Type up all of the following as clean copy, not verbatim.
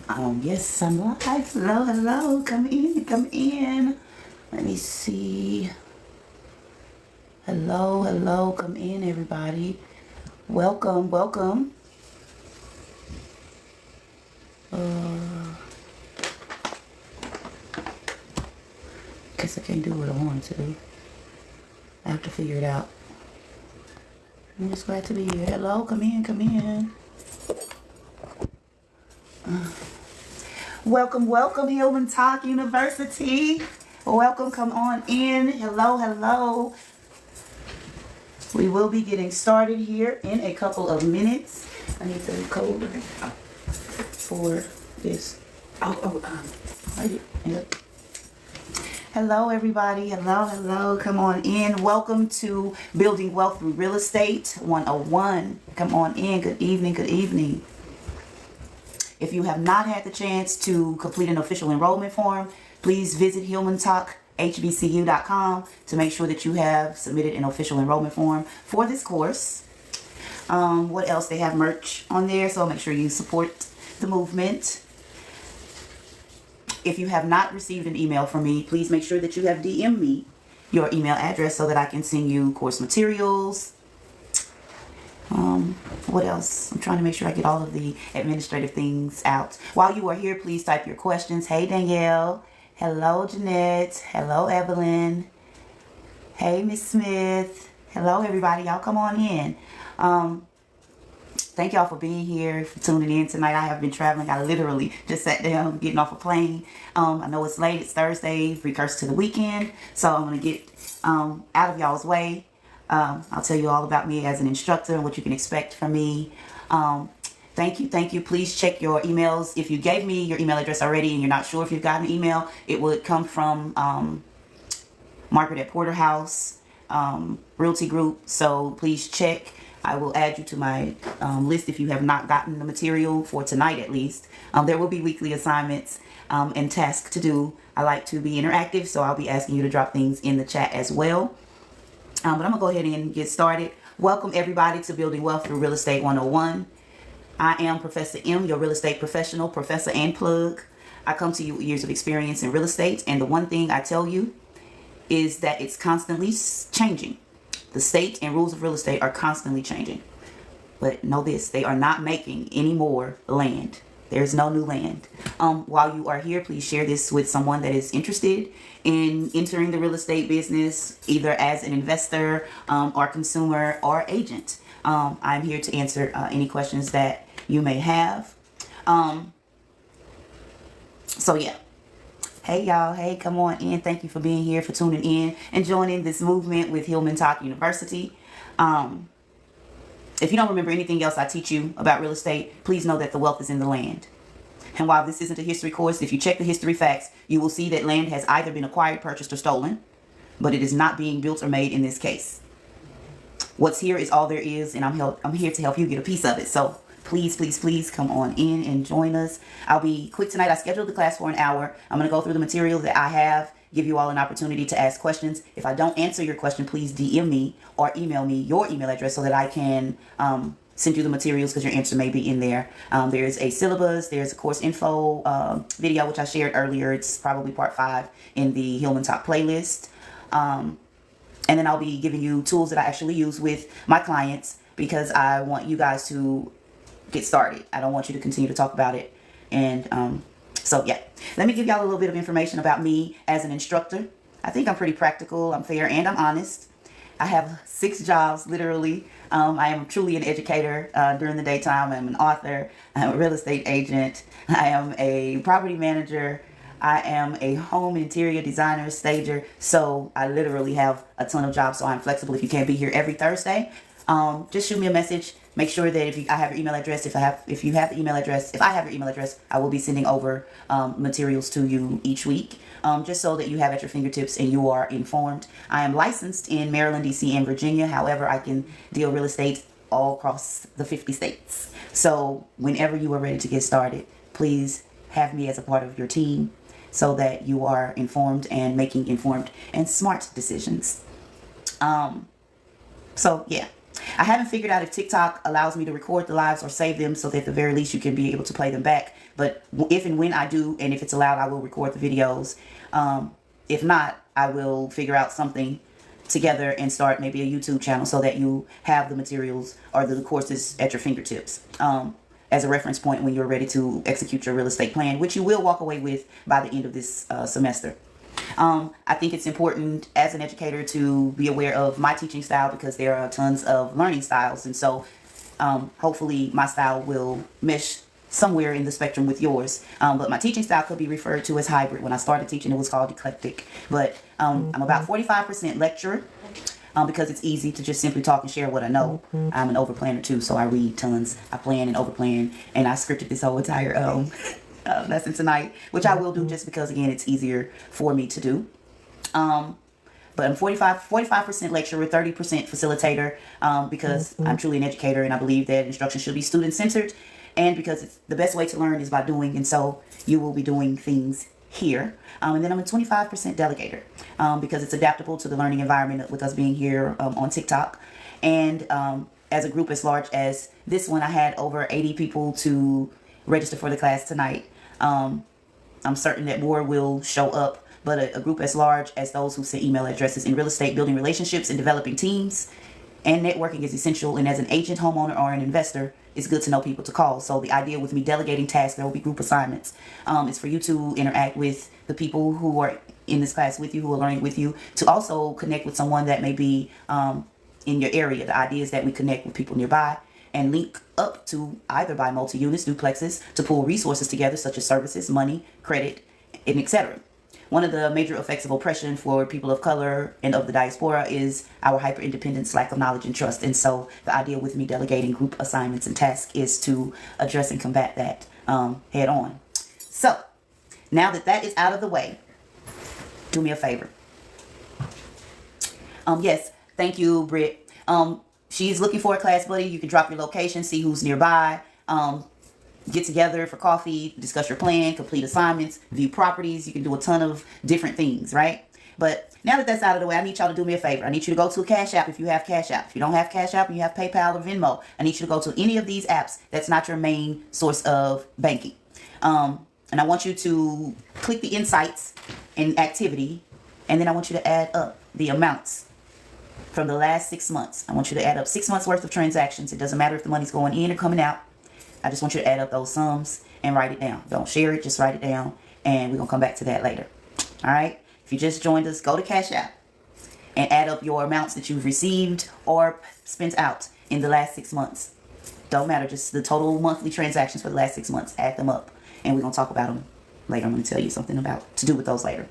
Yes, I'm live. Hello, hello. Come in, come in. Let me see. Hello, hello. Come in, everybody. Welcome, welcome. Guess I can't do what I want to do. I have to figure it out. I'm just glad to be here. Hello, come in, come in. Welcome, welcome, HillmanTok University. Welcome, come on in. Hello, hello. We will be getting started here in a couple of minutes. I need the code for this. Hello, everybody. Hello, hello. Come on in. Welcome to Building Wealth Through Real Estate 101. Come on in. Good evening, good evening. If you have not had the chance to complete an official enrollment form, please visit HillmanTokHBCU.com to make sure that you have submitted an official enrollment form for this course. What else? They have merch on there, so make sure you support the movement. If you have not received an email from me, please make sure that you have DM'd me your email address so that I can send you course materials. What else? I'm trying to make sure I get all of the administrative things out. While you are here, please type your questions. Hey, Danielle. Hello, Jeanette. Hello, Evelyn. Hey, Miss Smith. Hello, everybody. Y'all come on in. Thank y'all for being here, for tuning in tonight. I have been traveling. I literally just sat down, getting off a plane. I know it's late. It's Thursday, precursor to the weekend. So I'm going to get out of y'all's way. I'll tell you all about me as an instructor and what you can expect from me. Thank you, thank you. Please check your emails. If you gave me your email address already and you're not sure if you've gotten an email, it would come from Margaret at Porterhouse Realty Group. So please check. I will add you to my list if you have not gotten the material for tonight at least. There will be weekly assignments and tasks to do. I like to be interactive, so I'll be asking you to drop things in the chat as well. But I'm going to go ahead and get started. Welcome everybody to Building Wealth Through Real Estate 101. I am Professor M, your real estate professional, professor and plug. I come to you with years of experience in real estate, and the one thing I tell you is that it's constantly changing. The state and rules of real estate are constantly changing. But know this, they are not making any more land. There's no new land. While you are here, please share this with someone that is interested in entering the real estate business, either as an investor or consumer or agent. I'm here to answer any questions that you may have. So yeah. Hey y'all, hey, come on in. Thank you for being here, for tuning in and joining this movement with HillmanTok University. If you don't remember anything else I teach you about real estate, please know that the wealth is in the land. And while this isn't a history course, if you check the history facts, you will see that land has either been acquired, purchased, or stolen, but it is not being built or made in this case. What's here is all there is, and I'm here to help you get a piece of it. So please, please, please come on in and join us. I'll be quick tonight. I scheduled the class for an hour. I'm going to go through the material that I have, give you all an opportunity to ask questions. If I don't answer your question, please DM me or email me your email address so that I can send you the materials, because your answer may be in there. There's a syllabus, there's a course info video, which I shared earlier. It's probably part 5 in the HillmanTok playlist. And then I'll be giving you tools that I actually use with my clients, because I want you guys to get started. I don't want you to continue to talk about it. And so yeah, let me give y'all a little bit of information about me as an instructor. I think I'm pretty practical, I'm fair, and I'm honest. I have 6 jobs, literally. I am truly an educator during the daytime. I'm an author, I'm a real estate agent, I am a property manager, I am a home interior designer, stager. So I literally have a ton of jobs, so I'm flexible. If you can't be here every Thursday, just shoot me a message. Make sure that I have your email address. If I have your email address, I will be sending over materials to you each week, just so that you have at your fingertips and you are informed. I am licensed in Maryland, DC, and Virginia. However, I can deal real estate all across the 50 states. So whenever you are ready to get started, please have me as a part of your team so that you are informed and making informed and smart decisions. So yeah. I haven't figured out if TikTok allows me to record the lives or save them so that at the very least you can be able to play them back. But if and when I do, and if it's allowed, I will record the videos. If not, I will figure out something together and start maybe a YouTube channel so that you have the materials or the courses at your fingertips as a reference point when you're ready to execute your real estate plan, which you will walk away with by the end of this semester. I think it's important as an educator to be aware of my teaching style because there are tons of learning styles. And so hopefully my style will mesh somewhere in the spectrum with yours. But my teaching style could be referred to as hybrid. When I started teaching, it was called eclectic. But I'm about 45% lecturer because it's easy to just simply talk and share what I know. I'm an overplanner too, so I read tons. I plan and overplan, and I scripted this whole entire lesson tonight, which I will do just because, again, it's easier for me to do. But I'm 45% lecturer, 30% facilitator because I'm truly an educator and I believe that instruction should be student-centered, and because it's the best way to learn is by doing, and so you will be doing things here. And then I'm a 25% delegator because it's adaptable to the learning environment with us being here on TikTok. And as a group as large as this one, I had over 80 people to register for the class tonight. I'm certain that more will show up, but a group as large as those who send email addresses in real estate, building relationships and developing teams and networking is essential. And as an agent, homeowner, or an investor, it's good to know people to call. So the idea with me delegating tasks, there will be group assignments. It's for you to interact with the people who are in this class with you, who are learning with you, to also connect with someone that may be in your area. The idea is that we connect with people nearby and link up to either buy multi-units, duplexes, to pull resources together such as services, money, credit, and etc. One of the major effects of oppression for people of color and of the diaspora is our hyper-independence, lack of knowledge and trust. And so the idea with me delegating group assignments and tasks is to address and combat that head on. So now that that is out of the way, do me a favor. Yes, thank you, Britt. She's looking for a class buddy. You can drop your location, see who's nearby, get together for coffee, discuss your plan, complete assignments, view properties. You can do a ton of different things, right? But now that that's out of the way, I need y'all to do me a favor. I need you to go to a Cash App if you have Cash App. If you don't have Cash App and you have PayPal or Venmo, I need you to go to any of these apps that's not your main source of banking. And I want you to click the insights and activity, and then I want you to add up the amounts from the last 6 months. I want you to add up 6 months worth of transactions. It doesn't matter if the money's going in or coming out. I just want you to add up those sums and write it down. Don't share it, just write it down, and we're going to come back to that later. All right? If you just joined us, go to Cash App and add up your amounts that you've received or spent out in the last 6 months. Don't matter, just the total monthly transactions for the last 6 months. Add them up, and we're going to talk about them later. I'm going to tell you something about to do with those later.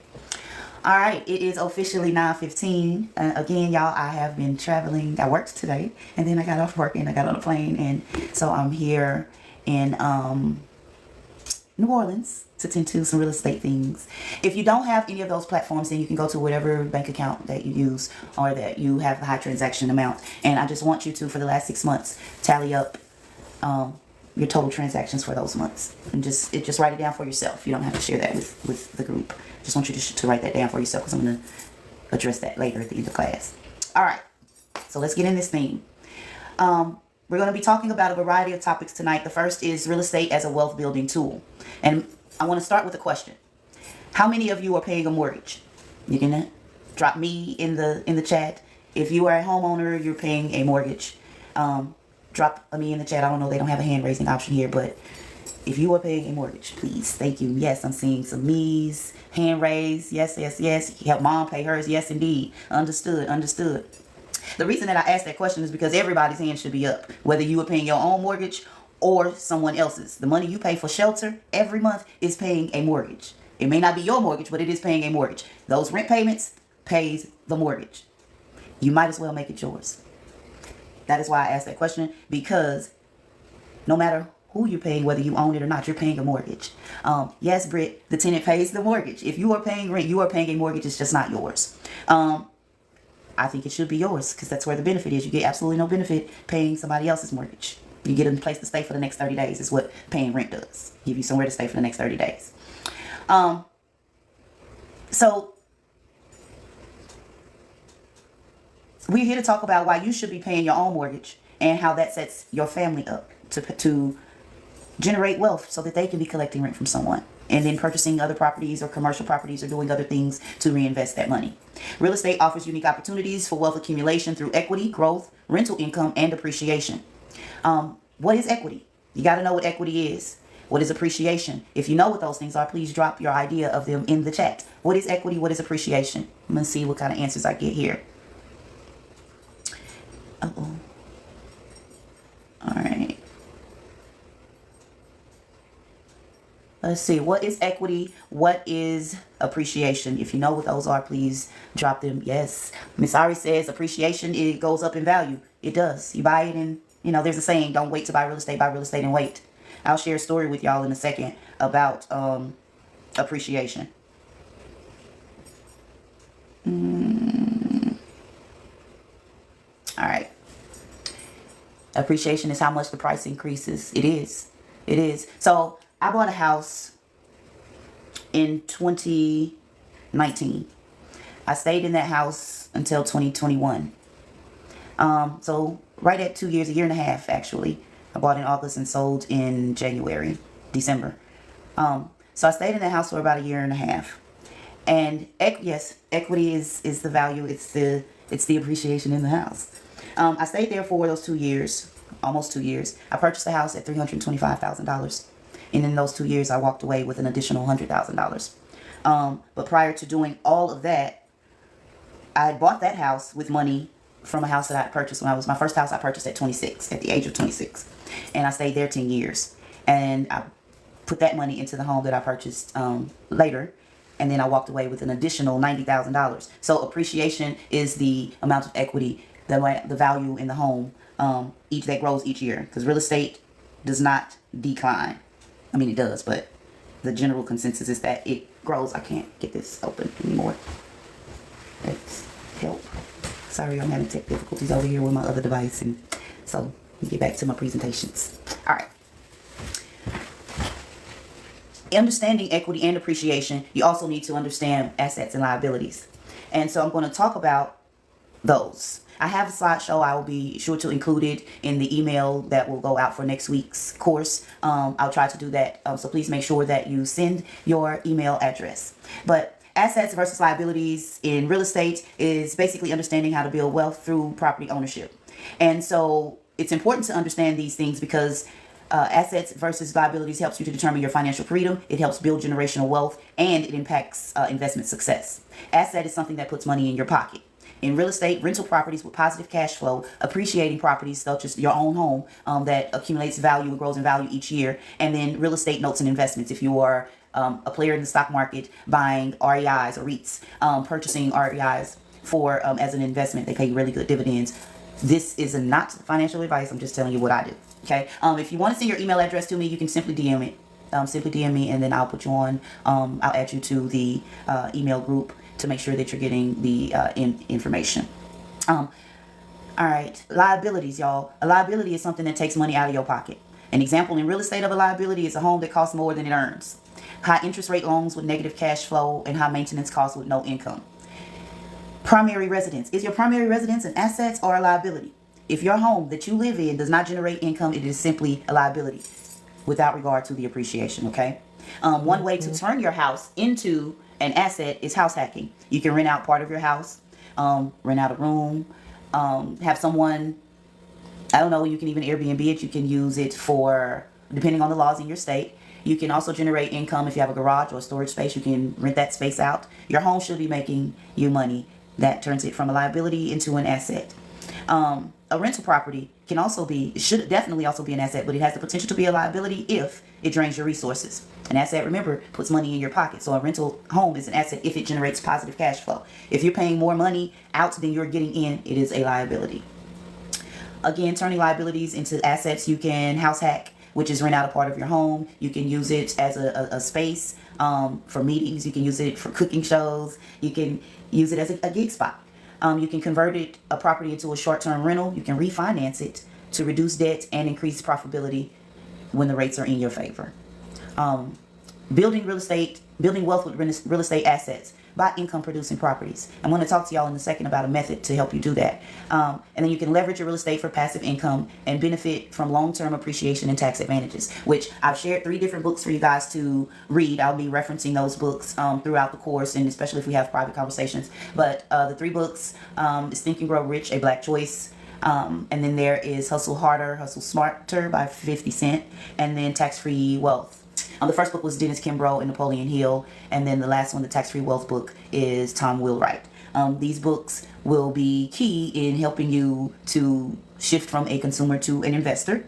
All right, it is officially 9:15. Again, y'all, I have been traveling. I worked today, and then I got off work and I got on a plane, and so I'm here in New Orleans to tend to some real estate things. If you don't have any of those platforms, then you can go to whatever bank account that you use or that you have the high transaction amount. And I just want you to, for the last 6 months, tally up your total transactions for those months, and just write it down for yourself. You don't have to share that with the group. Just want you to write that down for yourself because I'm going to address that later at the end of class. All right, so let's get in this theme. We're going to be talking about a variety of topics tonight. The first is real estate as a wealth building tool, and I want to start with a question. How many of you are paying a mortgage? You can drop me in the chat. If you are a homeowner, you're paying a mortgage. Drop me in the chat. I don't know, they don't have a hand raising option here, but if you are paying a mortgage, please, thank you. Yes, I'm seeing some me's, hand raised. Yes, yes, yes. Help mom pay hers. Yes, indeed. Understood, understood. The reason that I asked that question is because everybody's hand should be up, whether you are paying your own mortgage or someone else's. The money you pay for shelter every month is paying a mortgage. It may not be your mortgage, but it is paying a mortgage. Those rent payments pays the mortgage. You might as well make it yours. That is why I asked that question, because no matter who you're paying, whether you own it or not, you're paying a mortgage. Yes, Britt, the tenant pays the mortgage. If you are paying rent, you are paying a mortgage. It's just not yours. I think it should be yours because that's where the benefit is. You get absolutely no benefit paying somebody else's mortgage. You get a place to stay for the next 30 days is what paying rent does. Give you somewhere to stay for the next 30 days. So we're here to talk about why you should be paying your own mortgage and how that sets your family up to generate wealth so that they can be collecting rent from someone and then purchasing other properties or commercial properties or doing other things to reinvest that money. Real estate offers unique opportunities for wealth accumulation through equity, growth, rental income, and appreciation. What is equity? You got to know what equity is. What is appreciation? If you know what those things are, please drop your idea of them in the chat. What is equity? What is appreciation? I'm going to see what kind of answers I get here. Uh-oh. All right. Let's see. What is equity? What is appreciation? If you know what those are, please drop them. Yes. Miss Ari says appreciation, it goes up in value. It does. You buy it and, there's a saying, don't wait to buy real estate and wait. I'll share a story with y'all in a second about appreciation. All right. Appreciation is how much the price increases. It is. It is. So I bought a house in 2019. I stayed in that house until 2021. So right at 2 years, a year and a half, actually. I bought in August and sold in December. So I stayed in that house for about a year and a half. And yes, equity is the value. It's the appreciation in the house. I stayed there for those 2 years, almost 2 years. I purchased the house at $325,000. And in those 2 years, I walked away with an additional $100,000. But prior to doing all of that, I had bought that house with money from a house that I purchased when my first house I purchased at the age of 26. And I stayed there 10 years. And I put that money into the home that I purchased later. And then I walked away with an additional $90,000. So appreciation is the amount of equity, the value in the home that grows each year. Because real estate does not decline. I mean, it does, but the general consensus is that it grows. I can't get this open anymore. Let's help. Sorry, I'm having tech difficulties over here with my other device. And so let me get back to my presentations. All right. Understanding equity and appreciation, you also need to understand assets and liabilities. And so I'm going to talk about those. I have a slideshow. I will be sure to include it in the email that will go out for next week's course. I'll try to do that. So please make sure that you send your email address. But assets versus liabilities in real estate is basically understanding how to build wealth through property ownership. And so it's important to understand these things because assets versus liabilities helps you to determine your financial freedom. It helps build generational wealth, and it impacts investment success. Asset is something that puts money in your pocket. In real estate, rental properties with positive cash flow, appreciating properties such as your own home that accumulates value and grows in value each year, and then real estate notes and investments. If you are a player in the stock market, buying REIs or REITs, purchasing REIs for as an investment, they pay really good dividends. This is not financial advice. I'm just telling you what I do. Okay. If you want to send your email address to me, you can simply DM it. Simply DM me, and then I'll put you on. I'll add you to the email group to make sure that you're getting the information. All right. Liabilities, y'all. A liability is something that takes money out of your pocket. An example in real estate of a liability is a home that costs more than it earns. High interest rate loans with negative cash flow and high maintenance costs with no income. Primary residence. Is your primary residence an asset or a liability? If your home that you live in does not generate income, it is simply a liability without regard to the appreciation, okay? One way to turn your house into an asset is house hacking. You can rent out part of your house, rent out a room, have someone, I don't know, you can even Airbnb it. You can use it for, depending on the laws in your state. You can also generate income if you have a garage or a storage space. You can rent that space out. Your home should be making you money. That turns it from a liability into an asset. A rental property can also be, should definitely also be an asset, but it has the potential to be a liability if it drains your resources. An asset, remember, puts money in your pocket. So a rental home is an asset if it generates positive cash flow. If you're paying more money out than you're getting in, it is a liability. Again, turning liabilities into assets, you can house hack, which is rent out a part of your home. You can use it as a space for meetings. You can use it for cooking shows. You can use it as a gig spot. You can convert a property into a short-term rental. You can refinance it to reduce debt and increase profitability when the rates are in your favor. Building wealth with real estate assets. buy income producing properties. I'm going to talk to y'all in a second about a method to help you do that. And then you can leverage your real estate for passive income and benefit from long-term appreciation and tax advantages, which I've shared 3 different books for you guys to read. I'll be referencing those books throughout the course, and especially if we have private conversations. But the 3 books is Think and Grow Rich, A Black Choice. And then there is Hustle Harder, Hustle Smarter by 50 Cent, and then Tax-Free Wealth. The first book was Dennis Kimbrough and Napoleon Hill, and then the last one, the Tax-Free Wealth book, is Tom Wheelwright. These books will be key in helping you to shift from a consumer to an investor,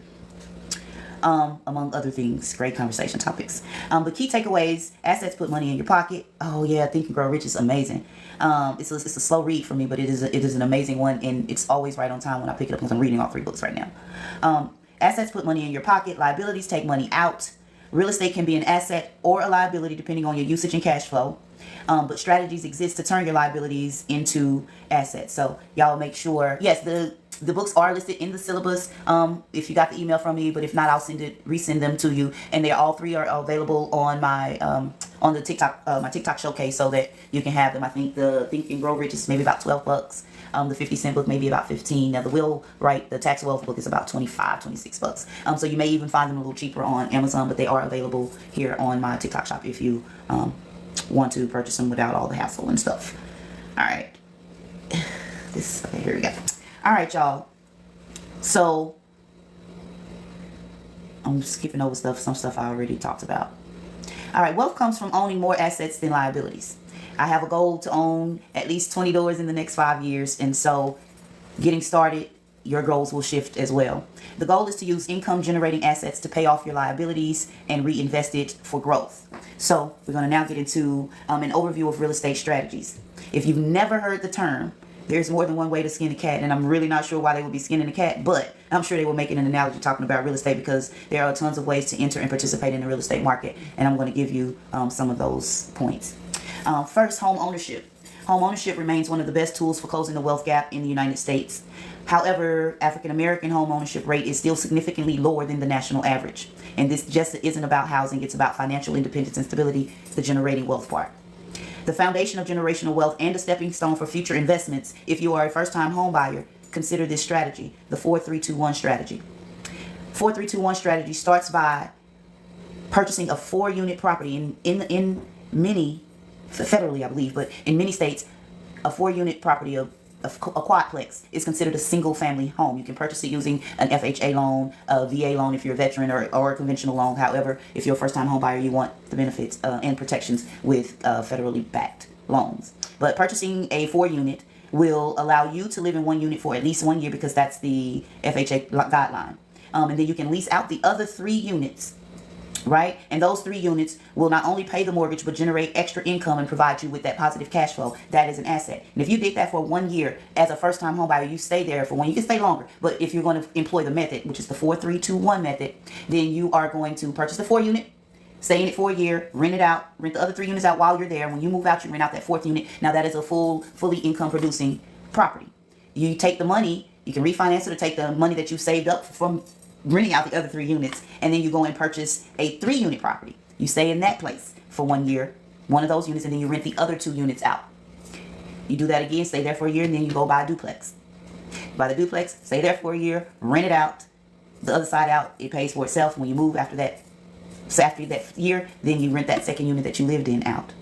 among other things. Great conversation topics. But key takeaways: assets put money in your pocket. Oh yeah, Think and Grow Rich is amazing. It's a slow read for me, but it is an amazing one, and it's always right on time when I pick it up because I'm reading all 3 books right now. Assets put money in your pocket. Liabilities take money out. Real estate can be an asset or a liability depending on your usage and cash flow. But strategies exist to turn your liabilities into assets. So y'all make sure, yes, the books are listed in the syllabus if you got the email from me, but if not, I'll resend them to you. And they all 3 are available on my on the TikTok my TikTok showcase, so that you can have them. I think the Think and Grow Rich is maybe about $12. The 50 Cent book maybe about 15. Now the Will Write, the Tax Wealth book, is about $26. So you may even find them a little cheaper on Amazon, but they are available here on my TikTok shop if you want to purchase them without all the hassle and stuff. All right, okay, here we go. All right, y'all. So I'm skipping over some stuff I already talked about. All right, wealth comes from owning more assets than liabilities. I have a goal to own at least 20 doors in the next 5 years, and so getting started, your goals will shift as well. The goal is to use income generating assets to pay off your liabilities and reinvest it for growth. So we're going to now get into an overview of real estate strategies. If you've never heard the term, there's more than one way to skin a cat, and I'm really not sure why they would be skinning a cat, but I'm sure they were making an analogy talking about real estate, because there are tons of ways to enter and participate in the real estate market, and I'm going to give you some of those points. First, home ownership. Home ownership remains one of the best tools for closing the wealth gap in the United States. However, African American home ownership rate is still significantly lower than the national average. And this just isn't about housing, it's about financial independence and stability, the generating wealth part. The foundation of generational wealth and a stepping stone for future investments. If you are a first-time home buyer, consider this strategy, the 4-3-2-1 strategy. 4-3-2-1 strategy starts by purchasing a 4-unit property in many, federally I believe, but in many states, a 4-unit property of a quadplex is considered a single family home. You can purchase it using an FHA loan, a VA loan if you're a veteran, or a conventional loan. However, if you're a first time home buyer, you want the benefits and protections with federally backed loans. But purchasing a 4-unit will allow you to live in 1 unit for at least 1 year, because that's the FHA guideline. And then you can lease out the other 3 units, right? And those 3 units will not only pay the mortgage, but generate extra income and provide you with that positive cash flow. That is an asset. And if you did that for 1 year as a first-time home buyer, you stay there for 1 year. You can stay longer, but if you're going to employ the method, which is the 4-3-2-1 method, then you are going to purchase the 4-unit, stay in it for a year, rent it out, rent the other 3 units out while you're there. When you move out, you rent out that 4th unit. Now that is a fully income-producing property. You take the money, you can refinance it, or take the money that you saved up from renting out the other 3 units, and then you go and purchase a 3-unit property. You stay in that place for 1 year, one of those units, and then you rent the other 2 units out. You do that again, stay there for a year, and then you go buy a duplex. Buy the duplex, stay there for a year, rent it out, the other side out, it pays for itself. When you move after that year, then you rent that 2nd unit that you lived in out.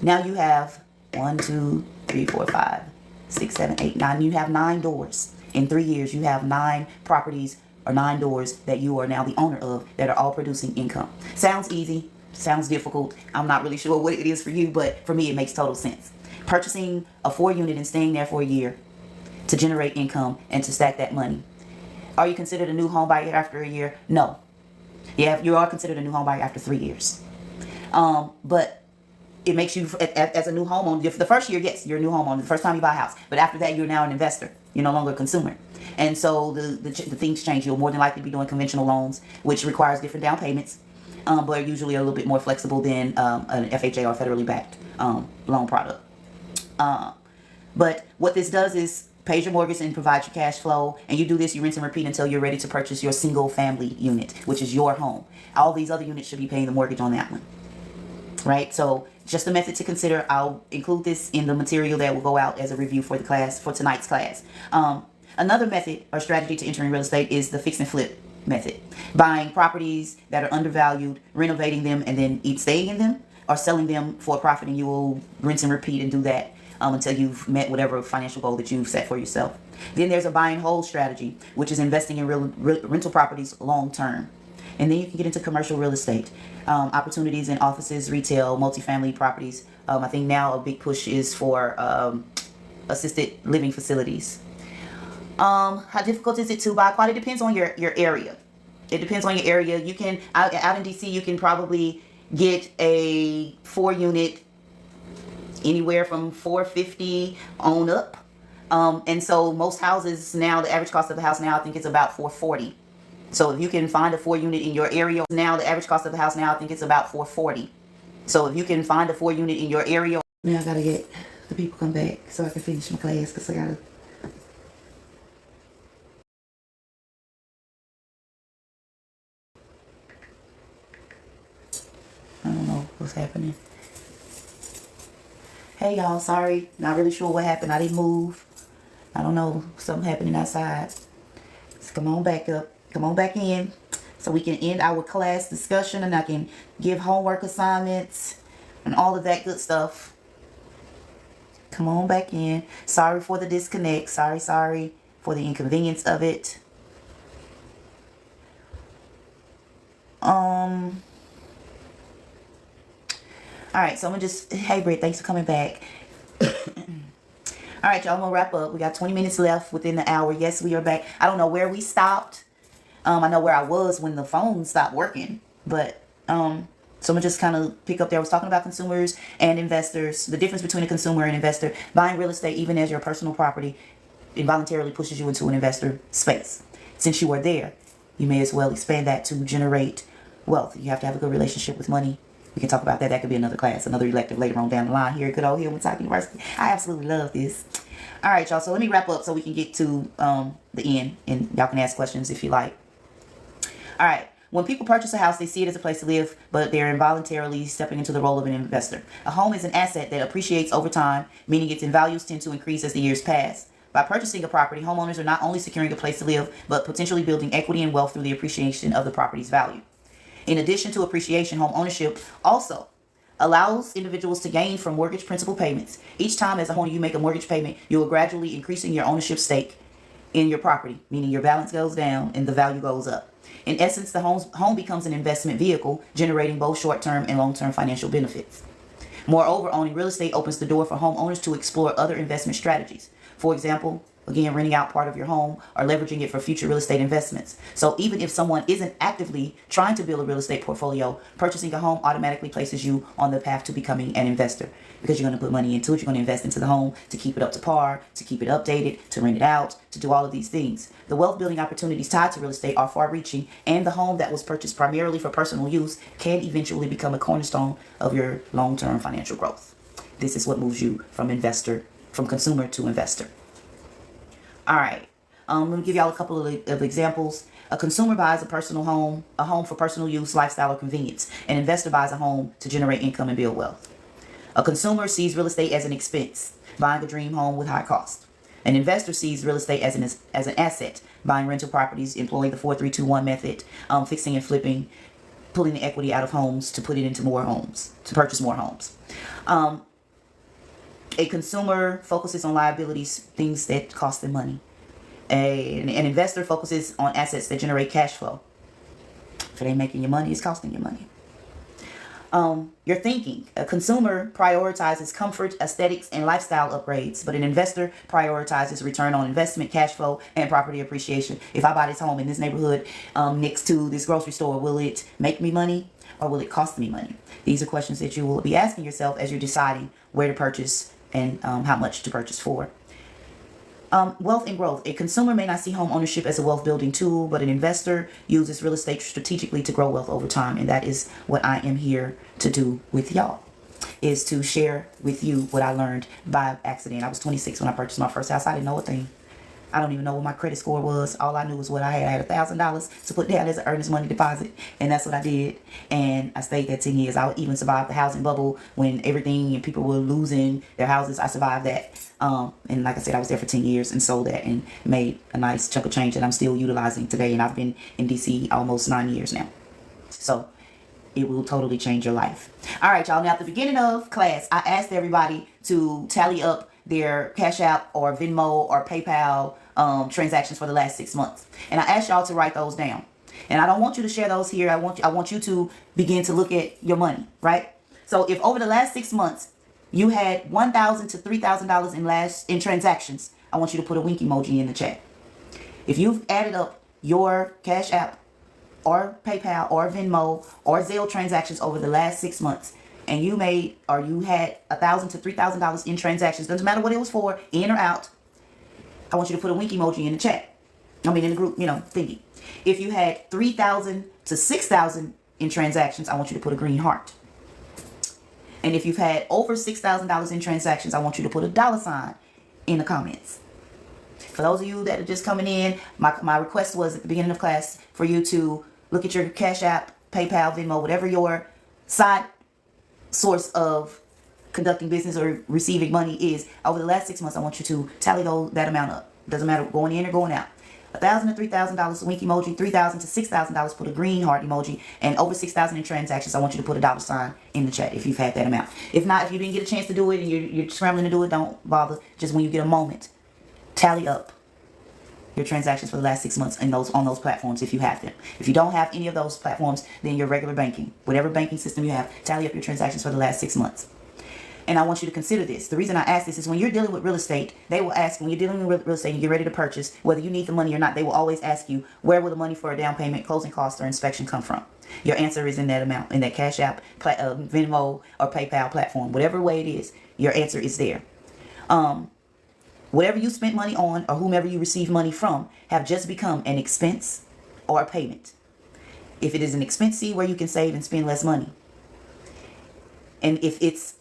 Now you have 1, 2, 3, 4, 5, 6, 7, 8, 9. You have 9 doors. In 3 years, you have 9 properties or 9 doors that you are now the owner of, that are all producing income. Sounds easy, sounds difficult. I'm not really sure what it is for you, but for me, it makes total sense. Purchasing a 4-unit and staying there for a year to generate income and to stack that money. Are you considered a new home buyer after a year? No. Yeah, you are considered a new home buyer after 3 years. But it makes you, as a new homeowner, the first year, yes, you're a new homeowner. The first time you buy a house. But after that, you're now an investor. You're no longer a consumer. And so the things change. You'll more than likely be doing conventional loans, which requires different down payments, but are usually a little bit more flexible than an FHA or federally backed loan product. But what this does is pays your mortgage and provides you cash flow. And you do this, you rinse and repeat until you're ready to purchase your single family unit, which is your home. All these other units should be paying the mortgage on that one. right? So just a method to consider. I'll include this in the material that will go out as a review for the class, for tonight's class. Another method or strategy to entering real estate is the fix and flip method. Buying properties that are undervalued, renovating them, and then staying in them, or selling them for a profit, and you will rinse and repeat and do that until you've met whatever financial goal that you've set for yourself. Then there's a buy and hold strategy, which is investing in rental properties long term. And then you can get into commercial real estate, opportunities in offices, retail, multifamily properties. I think now a big push is for assisted living facilities. How difficult is it to buy? Quite, it depends on your area. It depends on your area. You can, out in DC, you can probably get a 4-unit anywhere from $450 on up. And so most houses now, the average cost of a house now, I think it's about $440. So if you can find a 4-unit in your area now, the average cost of a house now, I think it's about $440. So if you can find a 4-unit in your area. Now I gotta get the people come back so I can finish my class, because I gotta. I don't know what's happening. Hey y'all, sorry, not really sure what happened. I didn't move. I don't know, something happening outside. So come on back up, come on back in, so we can end our class discussion and I can give homework assignments and all of that good stuff. Come on back in. Sorry for the disconnect. Sorry for the inconvenience of it. All right, so I'm gonna just, hey Britt, thanks for coming back. All right, y'all, I'm gonna wrap up. We got 20 minutes left within the hour. Yes, we are back. I don't know where we stopped. I know where I was when the phone stopped working, but so I'm gonna just kind of pick up there. I was talking about consumers and investors, the difference between a consumer and investor. Buying real estate, even as your personal property, involuntarily pushes you into an investor space. Since you are there, you may as well expand that to generate wealth. You have to have a good relationship with money. We can talk about that. That could be another class, another elective later on down the line here at good old HillmanTok University. I absolutely love this. All right, y'all. So let me wrap up so we can get to the end, and y'all can ask questions if you like. All right. When people purchase a house, they see it as a place to live, but they're involuntarily stepping into the role of an investor. A home is an asset that appreciates over time, meaning its values tend to increase as the years pass. By purchasing a property, homeowners are not only securing a place to live, but potentially building equity and wealth through the appreciation of the property's value. In addition to appreciation, home ownership also allows individuals to gain from mortgage principal payments. Each time as a homeowner you make a mortgage payment, you are gradually increasing your ownership stake in your property, meaning your balance goes down and the value goes up. In essence, the home becomes an investment vehicle, generating both short-term and long-term financial benefits. Moreover, owning real estate opens the door for homeowners to explore other investment strategies. For example, again, renting out part of your home or leveraging it for future real estate investments. So even if someone isn't actively trying to build a real estate portfolio, purchasing a home automatically places you on the path to becoming an investor, because you're going to put money into it. You're going to invest into the home to keep it up to par, to keep it updated, to rent it out, to do all of these things. The wealth building opportunities tied to real estate are far reaching, and the home that was purchased primarily for personal use can eventually become a cornerstone of your long-term financial growth. This is what moves you from consumer to investor. All right, let me give y'all a couple of examples. A consumer buys a home for personal use, lifestyle, or convenience. An investor buys a home to generate income and build wealth. A consumer sees real estate as an expense, buying a dream home with high cost. An investor sees real estate as an asset, buying rental properties, employing the 4-3-2-1 method, fixing and flipping, pulling the equity out of homes to put it into more homes, to purchase more homes. A consumer focuses on liabilities, things that cost them money. An investor focuses on assets that generate cash flow. If it ain't making you money, it's costing you money. Your thinking. A consumer prioritizes comfort, aesthetics, and lifestyle upgrades, but an investor prioritizes return on investment, cash flow, and property appreciation. If I buy this home in this neighborhood next to this grocery store, will it make me money or will it cost me money? These are questions that you will be asking yourself as you're deciding where to purchase and how much to purchase for. Wealth and growth. A consumer may not see home ownership as a wealth building tool, but an investor uses real estate strategically to grow wealth over time. And that is what I am here to do with y'all, is to share with you what I learned by accident. I was 26 when I purchased my first house. I didn't know a thing. I don't even know what my credit score was. All I knew was what I had. I had $1,000 to put down as an earnest money deposit, and that's what I did. And I stayed there 10 years. I even survived the housing bubble when everything and people were losing their houses. I survived that. And like I said, I was there for 10 years and sold that and made a nice chunk of change that I'm still utilizing today. And I've been in DC almost 9 years now. So it will totally change your life. All right, y'all. Now, at the beginning of class, I asked everybody to tally up their Cash App or Venmo or PayPal transactions for the last 6 months. And I asked y'all to write those down. And I don't want you to share those here. I want you to begin to look at your money, right? So if over the last 6 months, you had $1,000 to $3,000 in transactions, I want you to put a wink emoji in the chat. If you've added up your Cash App or PayPal or Venmo or Zelle transactions over the last 6 months, and you made or you had $1,000 to $3,000 in transactions, doesn't matter what it was for, in or out, I want you to put a wink emoji in the chat. I mean, in the group, thingy. If you had $3,000 to $6,000 in transactions, I want you to put a green heart. And if you've had over $6,000 in transactions, I want you to put a $ in the comments. For those of you that are just coming in, my request was at the beginning of class for you to look at your Cash App, PayPal, Venmo, whatever your side source of conducting business or receiving money is. Over the last 6 months, I want you to tally that amount up. Doesn't matter going in or going out. $1,000 to $3,000 wink emoji, $3,000 to $6,000 put a green heart emoji, and over 6,000 in transactions, I want you to put a $ in the chat if you've had that amount. If not, if you didn't get a chance to do it and you're scrambling to do it, don't bother. Just when you get a moment, tally up your transactions for the last 6 months on those platforms if you have them. If you don't have any of those platforms, then your regular banking, whatever banking system you have, tally up your transactions for the last 6 months. And I want you to consider this. The reason I ask this is when you're dealing with real estate, they will ask, when you're dealing with real estate and you get ready to purchase, whether you need the money or not, they will always ask you, where will the money for a down payment, closing costs, or inspection come from? Your answer is in that amount, in that Cash App, Venmo, or PayPal platform. Whatever way it is, your answer is there. Whatever you spent money on or whomever you receive money from have just become an expense or a payment. If it is an expense, see where you can save and spend less money. And if it's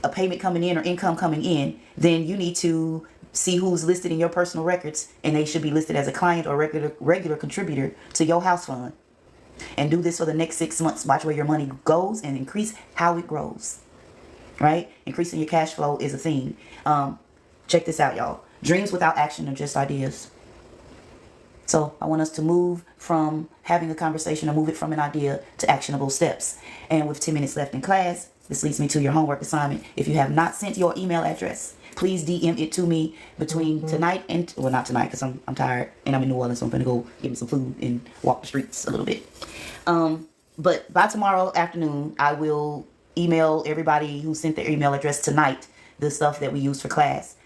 a payment coming in or income coming in, then you need to see who's listed in your personal records, and they should be listed as a client or regular contributor to your house fund. And do this for the next 6 months. Watch where your money goes and increase how it grows. Right? Increasing your cash flow is a theme. Check this out, y'all. Dreams without action are just ideas. So I want us to move from having a conversation or move it from an idea to actionable steps. And with 10 minutes left in class, this leads me to your homework assignment. If you have not sent your email address, please DM it to me between tonight and, well, not tonight because I'm tired and I'm in New Orleans, so I'm going to go get me some food and walk the streets a little bit. But by tomorrow afternoon, I will email everybody who sent their email address tonight the stuff that we used for class.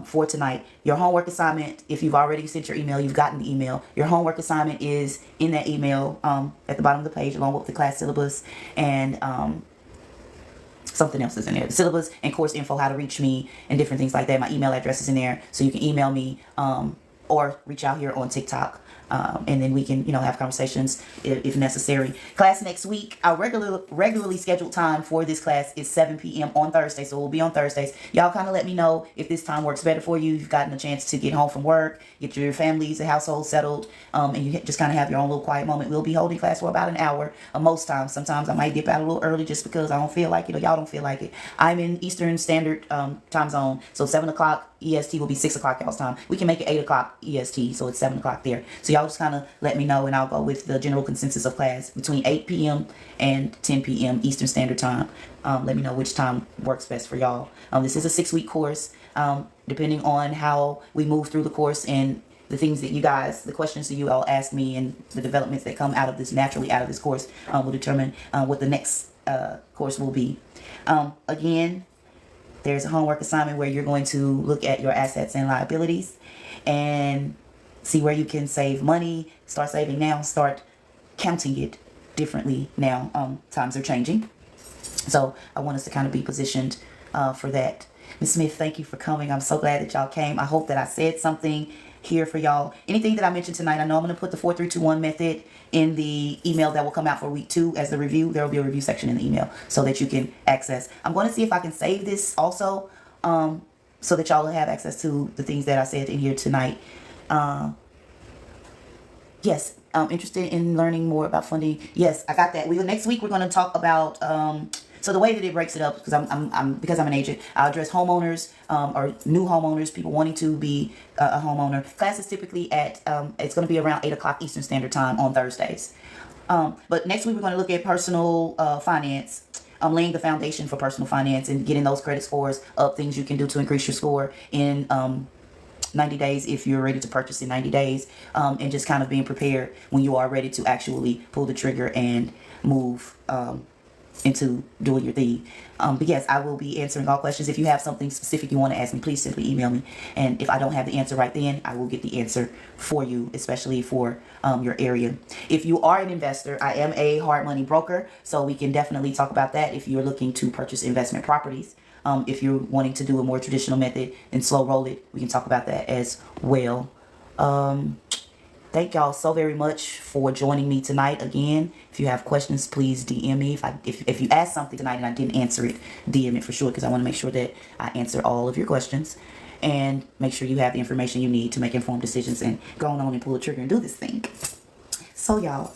For tonight, your homework assignment, if you've already sent your email, you've gotten the email. Your homework assignment is in that email at the bottom of the page, along with the class syllabus and something else is in there. The syllabus and course info, how to reach me, and different things like that. My email address is in there, so you can email me or reach out here on TikTok. And then we can, have conversations if necessary. Class next week, our regularly scheduled time for this class is 7 p.m. on Thursday. So we'll be on Thursdays. Y'all kind of let me know if this time works better for you. You've gotten a chance to get home from work, get your families and household settled, and you just kind of have your own little quiet moment. We'll be holding class for about an hour most times. Sometimes I might dip out a little early just because I don't feel like it or y'all don't feel like it. I'm in Eastern Standard time zone. So 7 o'clock EST will be 6 o'clock y'all's time. We can make it 8 o'clock EST, so it's 7 o'clock there. So y'all just kind of let me know, and I'll go with the general consensus of class between 8 p.m. and 10 p.m. Eastern Standard Time. Let me know which time works best for y'all. This is a 6-week course. Depending on how we move through the course and the things that you guys, the questions that you all ask me and the developments that come out of this, naturally out of this course, will determine what the next course will be. Again, there's a homework assignment where you're going to look at your assets and liabilities and see where you can save money. Start saving now. Start counting it differently now. Times are changing. So I want us to kind of be positioned for that. Ms. Smith, thank you for coming. I'm so glad that y'all came. I hope that I said something here for y'all. Anything that I mentioned tonight, I know I'm going to put the 4-3-2-1 method in the email that will come out for week 2 as the review. There will be a review section in the email so that you can access. I'm going to see if I can save this also so that y'all will have access to the things that I said in here tonight. Yes, interested in learning more about funding. Yes, I got that. Next week we're going to talk about. So the way that it breaks it up, because I'm an agent, I'll address homeowners or new homeowners, people wanting to be a homeowner. Class is typically at it's going to be around 8 o'clock Eastern Standard Time on Thursdays. But next week we're going to look at personal finance. Laying the foundation for personal finance and getting those credit scores up. Things you can do to increase your score in 90 days if you're ready to purchase in 90 days, and just kind of being prepared when you are ready to actually pull the trigger and move into doing your thing. But yes, I will be answering all questions. If you have something specific you want to ask me, please simply email me. And if I don't have the answer right then, I will get the answer for you, especially for your area. If you are an investor, I am a hard money broker, so we can definitely talk about that if you're looking to purchase investment properties. If you're wanting to do a more traditional method and slow roll it, we can talk about that as well. Thank y'all so very much for joining me tonight. Again, if you have questions, please DM me. If you asked something tonight and I didn't answer it, DM it for sure, because I want to make sure that I answer all of your questions and make sure you have the information you need to make informed decisions and go on and pull the trigger and do this thing. So y'all,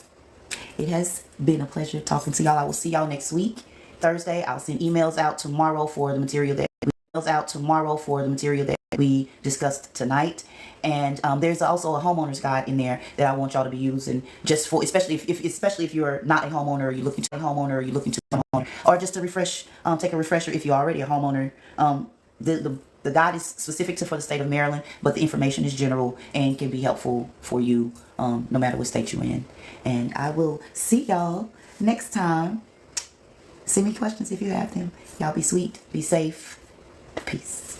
it has been a pleasure talking to y'all. I will see y'all next week, Thursday. I'll send emails out tomorrow for the material that we discussed tonight. And there's also a homeowner's guide in there that I want y'all to be using, just for especially if you're not a homeowner, or you're looking to a homeowner, or you're looking to a homeowner, or just to refresh, take a refresher if you're already a homeowner. The guide is specific for the state of Maryland, but the information is general and can be helpful for you no matter what state you're in. And I will see y'all next time. Send me questions if you have them. Y'all be sweet, be safe. Peace.